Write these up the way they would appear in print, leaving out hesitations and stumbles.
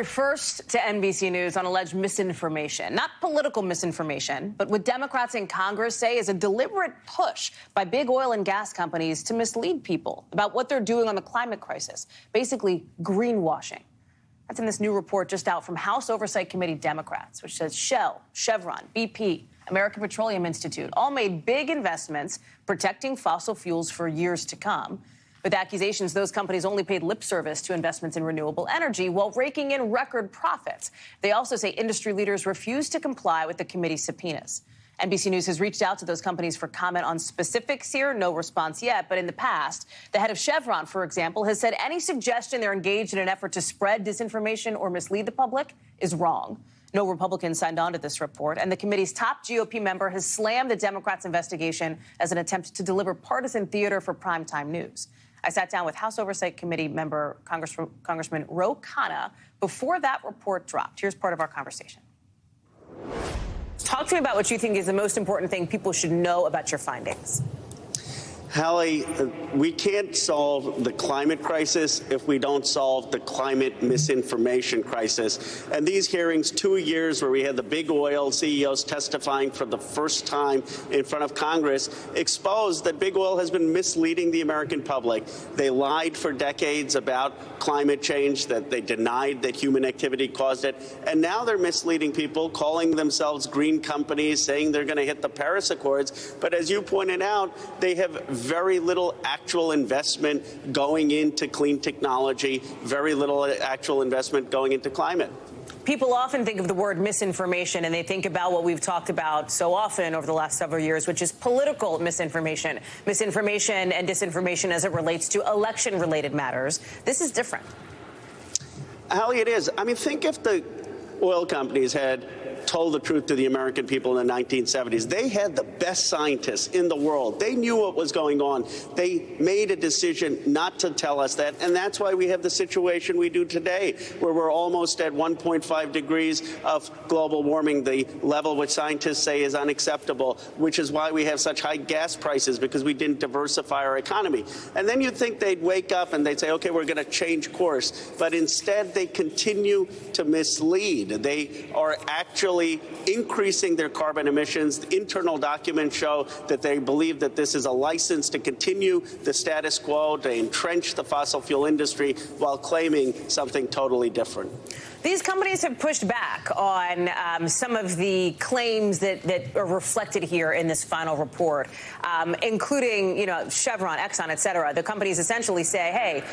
story first to NBC News on alleged misinformation. Not political misinformation, but what Democrats in Congress say is a deliberate push by big oil and gas companies to mislead people about what they're doing on the climate crisis, basically greenwashing. That's in this new report just out from House Oversight Committee Democrats, which says Shell, Chevron, BP, American Petroleum Institute all made big investments protecting fossil fuels for years to come, with accusations those companies only paid lip service to investments in renewable energy while raking in record profits. They also say industry leaders refuse to comply with the committee's subpoenas. NBC News has reached out to those companies for comment on specifics here. No response yet. But in the past, the head of Chevron, for example, has said any suggestion they're engaged in an effort to spread disinformation or mislead the public is wrong. No Republicans signed on to this report, and the committee's top GOP member has slammed the Democrats' investigation as an attempt to deliver partisan theater for primetime news. I sat down with House Oversight Committee member Congressman Khanna before that report dropped. Here's part of our conversation. Talk to me about what you think is the most important thing people should know about your findings. Hallie, we can't solve the climate crisis if we don't solve the climate misinformation crisis. And these hearings, 2 years where we had the big oil CEOs testifying for the first time in front of Congress, exposed that big oil has been misleading the American public. They lied for decades about climate change, that they denied that human activity caused it. And now they're misleading people, calling themselves green companies, saying they're going to hit the Paris Accords. But as you pointed out, they have very little actual investment going into clean technology, very little actual investment going into climate. People often think of the word misinformation and they think about what we've talked about so often over the last several years, which is political misinformation, misinformation and disinformation as it relates to election-related matters. This is different. Hallie, it is. I mean, think if the oil companies had told the truth to the American people in the 1970s. They had the best scientists in the world. They knew what was going on. They made a decision not to tell us that, and that's why we have the situation we do today, where we're almost at 1.5 degrees of global warming, the level which scientists say is unacceptable, which is why we have such high gas prices, because we didn't diversify our economy. And then you'd think they'd wake up and they'd say, okay, we're going to change course. But instead, they continue to mislead. They are actually increasing their carbon emissions. The internal documents show that they believe that this is a license to continue the status quo, to entrench the fossil fuel industry, while claiming something totally different. These companies have pushed back on some of the claims that are reflected here in this final report, including, Chevron, Exxon, et cetera. The companies essentially say, hey,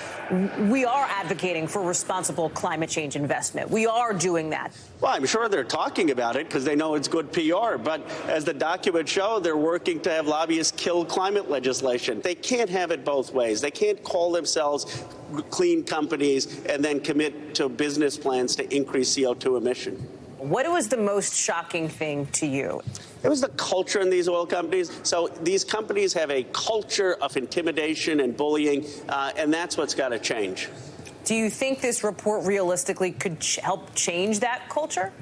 we are advocating for responsible climate change investment. We are doing that. Well, I'm sure they're talking about it because they know it's good PR. But as the documents show, they're working to have lobbyists kill climate legislation. They can't have it both ways. They can't call themselves clean companies and then commit to business plans to increase CO2 emission. What was the most shocking thing to you? It was the culture in these oil companies. So these companies have a culture of intimidation and bullying, and that's what's got to change. Do you think this report realistically could help change that culture?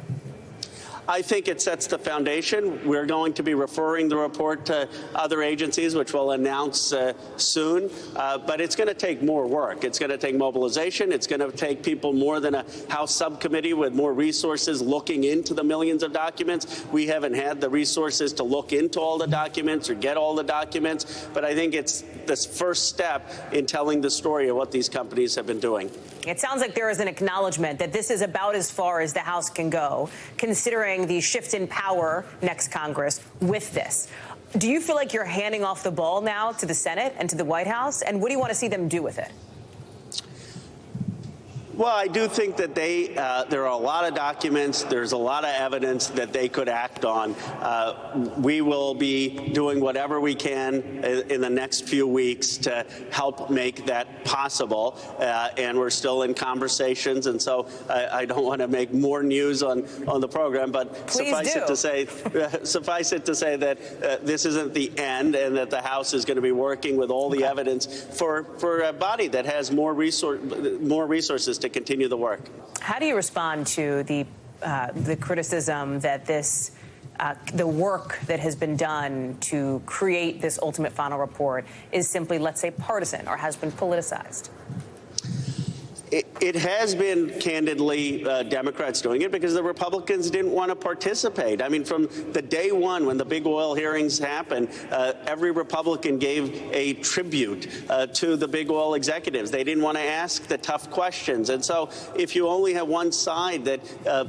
I think it sets the foundation. We're going to be referring the report to other agencies, which we'll announce soon. But it's going to take more work. It's going to take mobilization. It's going to take people more than a House subcommittee with more resources looking into the millions of documents. We haven't had the resources to look into all the documents or get all the documents. But I think it's this first step in telling the story of what these companies have been doing. It sounds like there is an acknowledgement that this is about as far as the House can go, considering the shift in power next Congress with this. Do you feel like you're handing off the ball now to the Senate and to the White House? And what do you want to see them do with it? Well, I do think that there are a lot of documents. There's a lot of evidence that they could act on. We will be doing whatever we can in the next few weeks to help make that possible. And we're still in conversations. And so I don't want to make more news on the program. But suffice it to say that this isn't the end, and that the House is going to be working with all the evidence for a body that has more resources to continue the work. How do you respond to the criticism that the work that has been done to create this ultimate final report is simply, let's say, partisan or has been politicized? It has been, candidly, Democrats doing it because the Republicans didn't want to participate. I mean, from the day one when the big oil hearings happened, every Republican gave a tribute to the big oil executives. They didn't want to ask the tough questions. And so if you only have one side that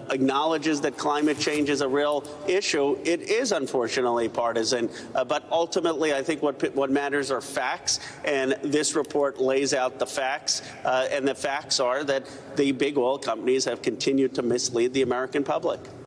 acknowledges that climate change is a real issue, it is unfortunately partisan. But ultimately, I think what matters are facts. And this report lays out the facts. And the facts are that the big oil companies have continued to mislead the American public.